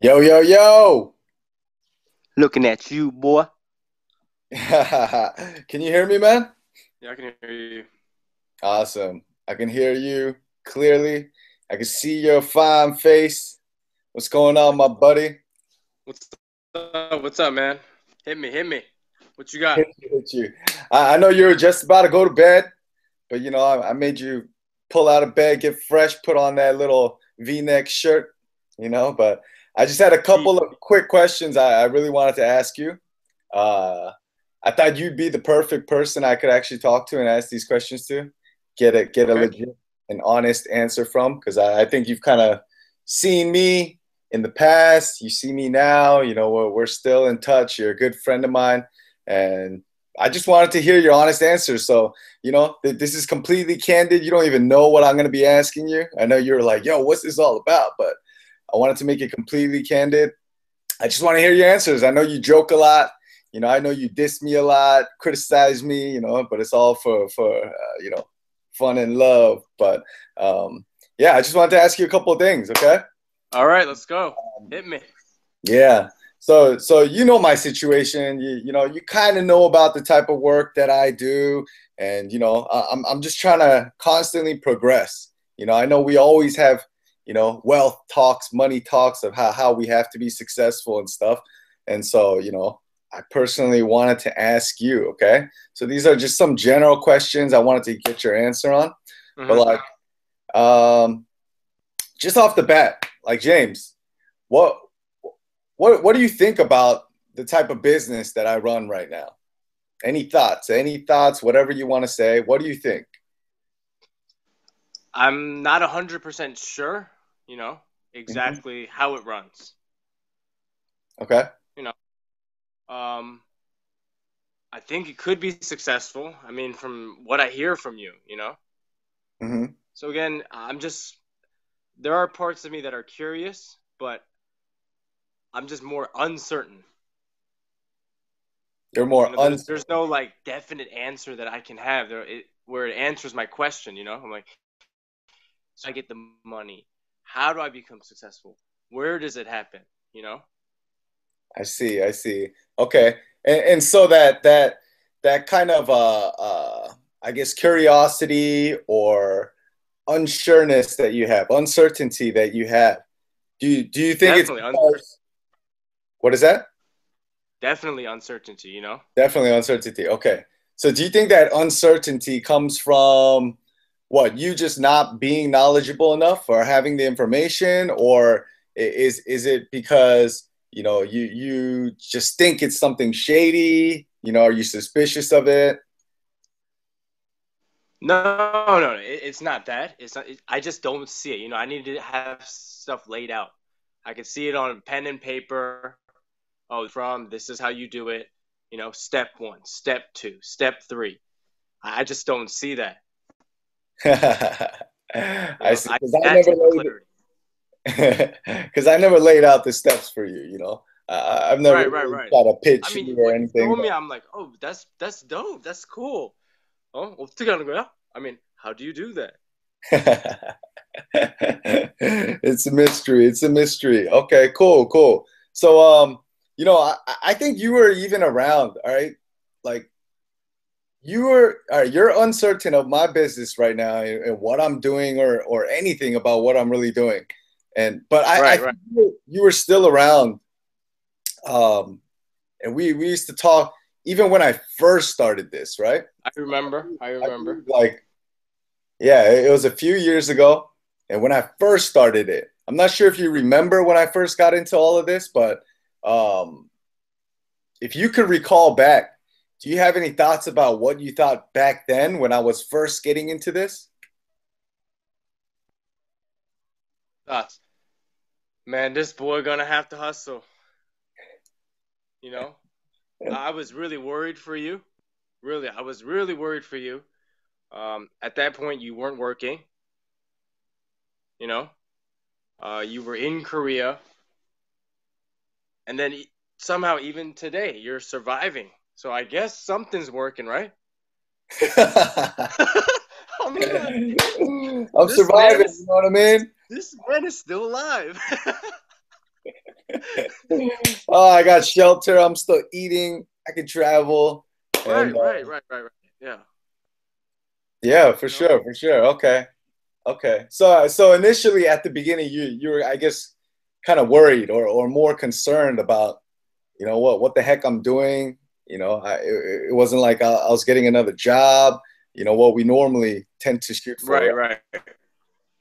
Yo, yo, yo. Looking at you, boy. Can you hear me, man? Yeah, I can hear you. Awesome. I can hear you clearly. I can see your fine face. What's going on, my buddy? What's up? What's up, man? Hit me, hit me. What you got? Hit you, hit you. I know you were just about to go to bed, but I made you pull out of bed, get fresh, put on that little V-neck shirt, but I just had a couple of quick questions I really wanted to ask you. Uh, I thought you'd be the perfect person I could actually talk to and ask these questions to, get a Okay. legit and honest answer from, because I think you've kind of seen me in the past. You see me now. We're still in touch. You're a good friend of mine, and I just wanted to hear your honest answers. So, this is completely candid. You don't even know what I'm going to be asking you. I know you're like, yo, what's this all about? But I wanted to make it completely candid. I just want to hear your answers. I know you joke a lot. I know you diss me a lot, criticize me, but it's all for fun and love. But yeah, I just wanted to ask you a couple of things, okay? All right, let's go. Hit me. Yeah. So you know my situation. You kind of know about the type of work that I do, and I'm just trying to constantly progress. I know we always have wealth talks, money talks of how we have to be successful and stuff, and so I personally wanted to ask you. Okay, so these are just some general questions I wanted to get your answer on, but Hmm. um, just off the bat, like James, what what do you think about the type of business that I run right now? Any thoughts? Any thoughts? Whatever you want to say. What do you think? I'm not 100% sure, you know, Hmm. exactly how it runs. Okay. You know, um, I think it could be successful. I mean, from what I hear from you. Hmm. So again, there are parts of me that are curious, but I'm just more uncertain. You're more There's uncertain. no like definite answer that I can have where it answers my question. I'm like, so I get the money. How do I become successful? Where does it happen? You know? I see. I see. Okay. And so that kind of I guess curiosity or unsureness that you have, uncertainty that you have. Do you think it's Definitely, because what is that? definitely uncertainty. Definitely uncertainty. Okay. So do you think that uncertainty comes from what, you just not being knowledgeable enough or having the information, or is it because, you just think it's something shady? Are you suspicious of it? No, no, it's not that. It's not. I just don't see it. I need to have stuff laid out. I can see it on pen and paper. Oh, from this is how you do it. Step one, step two, step three. I just don't see that. I see. I That's clarity. Because I never laid out the steps for you. I've never Right, right, really right. tried to I pitch you mean, or when you anything. told me, I'm like, oh, that's dope. That's cool. Oh, 어떻게 하는 거야? I mean, how do you do that? It's a mystery. It's a mystery. Okay, cool, cool. So, I think you were even around. All right, like you were. All right, you're uncertain of my business right now and what I'm doing or anything about what I'm really doing. But I Right, right. think you were still around. Um, and we used to talk even when I first started this, right? I remember. I I remember. believe like yeah, it was a few years ago. And when I first started it, I'm not sure if you remember when I first got into all of this, but um, if you could recall back, do you have any thoughts about what you thought back then when I was first getting into this? Thoughts, man. This boy gonna have to hustle. You know, I was really worried for you. Really, I was really worried for you. At that point, you weren't working. You know, you were in Korea, and then somehow even today you're surviving. So I guess something's working, right? I mean, like, I'm this man surviving, you is know what I mean? this man is still alive. Oh, I got shelter. I'm still eating. I can travel, and Right, right, right, right, right. Yeah. yeah, for You know? sure, for sure. Okay, okay. So initially at the beginning, you were, I guess, kind of worried or more concerned about, what the heck I'm doing. It wasn't like I was getting another job. What we normally tend to shoot for. Right, Right? right.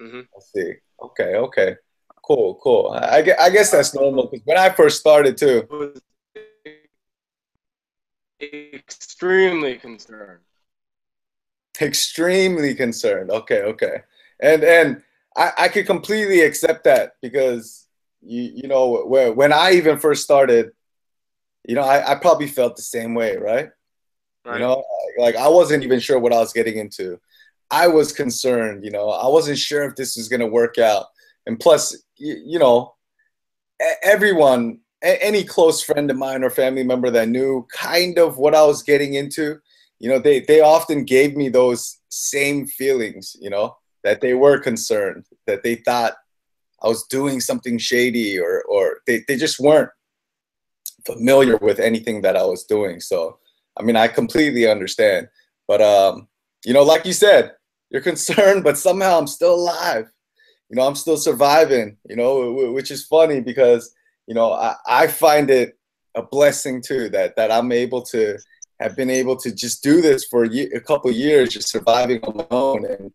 Mm-hmm. I see. Okay, okay. Cool, cool. I guess I that's normal because when I first started too, was extremely concerned. extremely concerned. Okay, okay. And I could completely accept that because when I even first started, I probably felt the same way, right? You Right. know, like I wasn't even sure what I was getting into. I was concerned, I wasn't sure if this was going to work out. And plus, everyone, any close friend of mine or family member that knew kind of what I was getting into, they often gave me those same feelings, that they were concerned, that they thought I was doing something shady or they just weren't familiar with anything that I was doing. So, I mean, I completely understand. But, like you said, you're concerned, but somehow I'm still alive. I'm still surviving, which is funny because, I find it a blessing too that I'm able to have been able to just do this for a couple of years, just surviving on my own and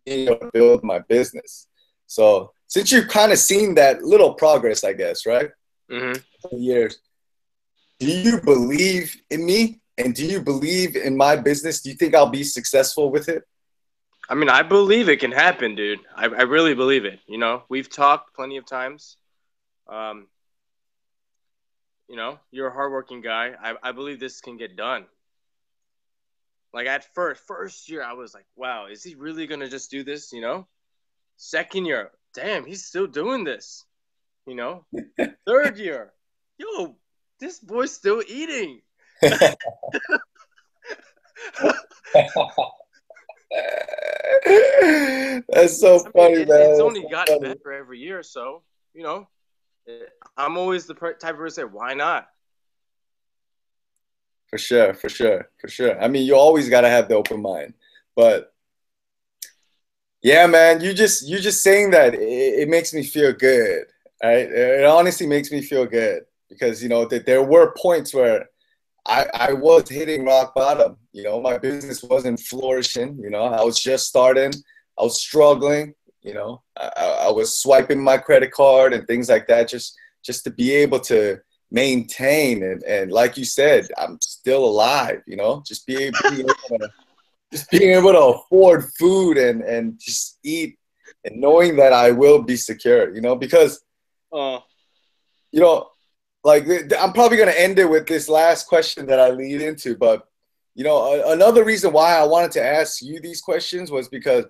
being able to build my business. So since you've kind of seen that little progress, I guess, right? Mm-hmm. Years, do you believe in me? And do you believe in my business? Do you think I'll be successful with it? I mean, I believe it can happen, dude. I really believe it. We've talked plenty of times. Um, you're a hardworking guy. I believe this can get done. Like at first year, I was like, wow, is he really gonna just do this? Second year, damn, he's still doing this. You know. Third year, yo, this boy's still eating. That's so I mean, funny, it's man. That's only so gotten funny. better every year. So, you know, I'm always the type of person to say, why not? For sure, for sure, for sure. I mean, you always got to have the open mind. But yeah, man, you just saying that it makes me feel good. Right? It honestly makes me feel good because that there were points where I was hitting rock bottom. My business wasn't flourishing. I was just starting. I was struggling. I was swiping my credit card and things like that just to be able to maintain and like you said, I'm still alive. Just being able to afford food and just eat and knowing that I will be secure. Because Uh, you know like I'm probably going to end it with this last question that I lead into, but another reason why I wanted to ask you these questions was because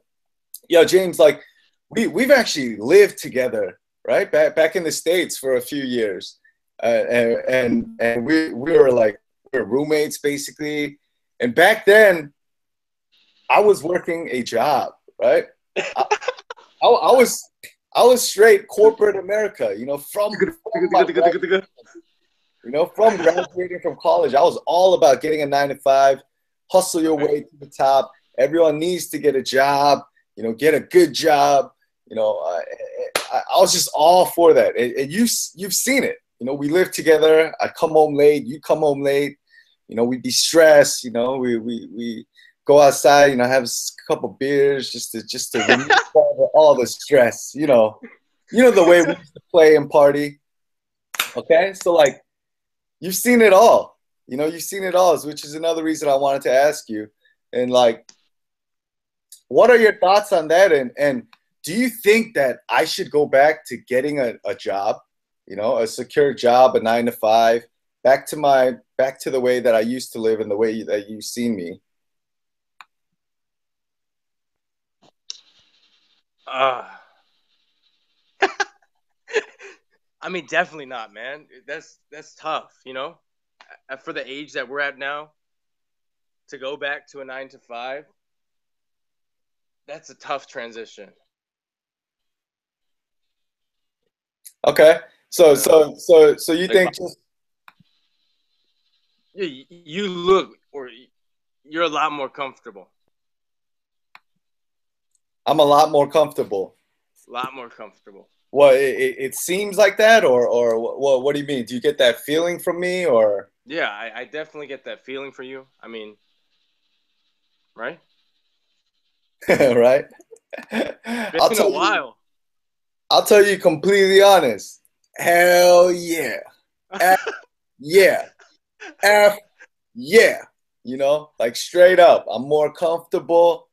James, like we've actually lived together, right? Back in the States for a few years. And we were like we were roommates basically. And back then I was working a job, right? I, I was straight corporate America, from graduating from college. I was all about getting a 9 to 5, hustle your right. way to the top. Everyone needs to get a job, get a good job. I was just all for that. And you've seen it. We live together. I come home late. You come home late. We'd be stressed. We go outside. Have a couple beers just to remove all the stress. The way we used to play and party. Okay, so like you've seen it all. You've seen it all, which is another reason I wanted to ask you. And like, what are your thoughts on that? And do you think that I should go back to getting a job, a secure job, a 9 to 5, back to the way that I used to live and the way that you've seen me? uh, I mean, definitely not, man. That's tough, For the age that we're at now, to go back to a 9 to 5, that's a tough transition. Okay. So You know, you like think just you look or you're a lot more comfortable. I'm a lot more comfortable? A lot more comfortable. Well, it seems like that, or what do you mean? Do you get that feeling from me, or Yeah, I definitely get that feeling for you. I mean, right? right? I'll Been a tell you. while. I'll tell you completely honest. Hell yeah, F yeah, F yeah. You know, like straight up. I'm more comfortable.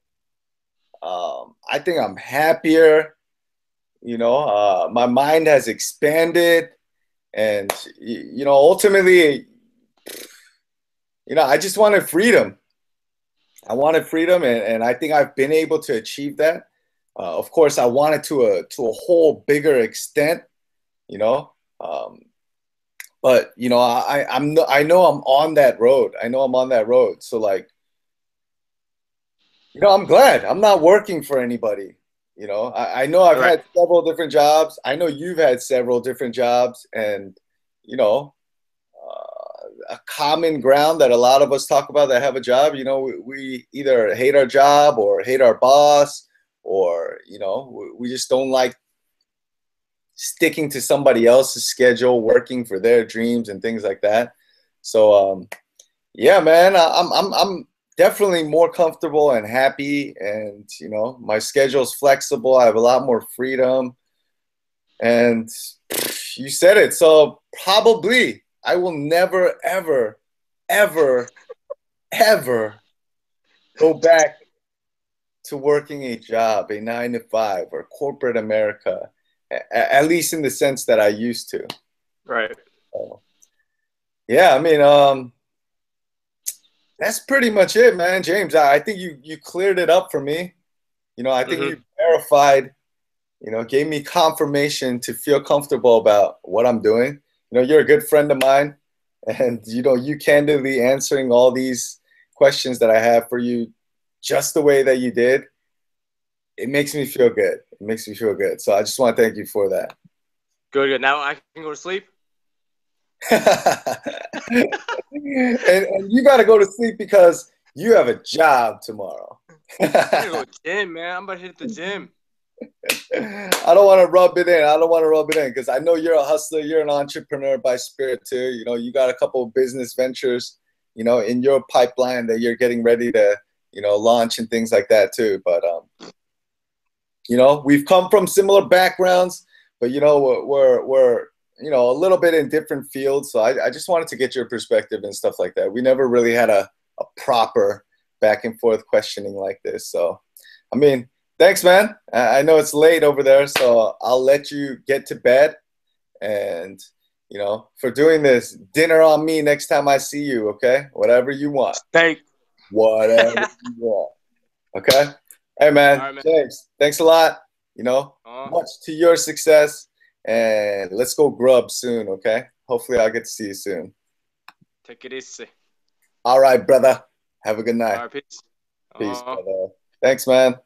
I think I'm happier. You know, my mind has expanded, and you know, ultimately, you know, I just wanted freedom. I wanted freedom, and I think I've been able to achieve that. Of course, I wanted to a whole bigger extent, you know. Um, but you know, I know I'm on that road. I know I'm on that road. So like, you know, I'm glad I'm not working for anybody. You know, I know I've Right. had several different jobs. I know you've had several different jobs, and you know, a common ground that a lot of us talk about that have a job. You know, we either hate our job or hate our boss, or you know, we just don't like sticking to somebody else's schedule, working for their dreams and things like that. So, yeah, man, I'm definitely more comfortable and happy, and you know, my schedule's flexible. I have a lot more freedom, and you said it. So probably I will never, ever, ever, ever go back to working a job, a 9 to 5, or corporate America, at least in the sense that I used to. Right. So, yeah, I mean, that's pretty much it, man. James, I think you cleared it up for me. You know, I think Mm-hmm. you verified, you know, gave me confirmation to feel comfortable about what I'm doing. You know, you're a good friend of mine, and you know, you candidly answering all these questions that I have for you just the way that you did, it makes me feel good. It makes me feel good. So I just want to thank you for that. Good, good. Now I can go to sleep. And you got to go to sleep because you have a job tomorrow. I gotta go to the gym, man. I'm about to hit the gym. I don't want to rub it in. I don't want to rub it in because I know you're a hustler. You're an entrepreneur by spirit too. You know, you got a couple of business ventures, you know, in your pipeline that you're getting ready to, you know, launch and things like that too. But you know, we've come from similar backgrounds, but you know, we're you know, a little bit in different fields. So I just wanted to get your perspective and stuff like that. We never really had a proper back and forth questioning like this. So, I mean, thanks, man. I know it's late over there, so I'll let you get to bed. And you know, for doing this, dinner on me next time I see you. Okay, whatever you want, Thank. whatever All you want. Okay. Hey, man, right, man. James, thanks a lot. You know, Uh, much to your success. And let's go grub soon, okay? Hopefully, I'll get to see you soon. take it easy. All right, brother. Have a good All night. right, peace. Peace, Uh. brother. Thanks, man.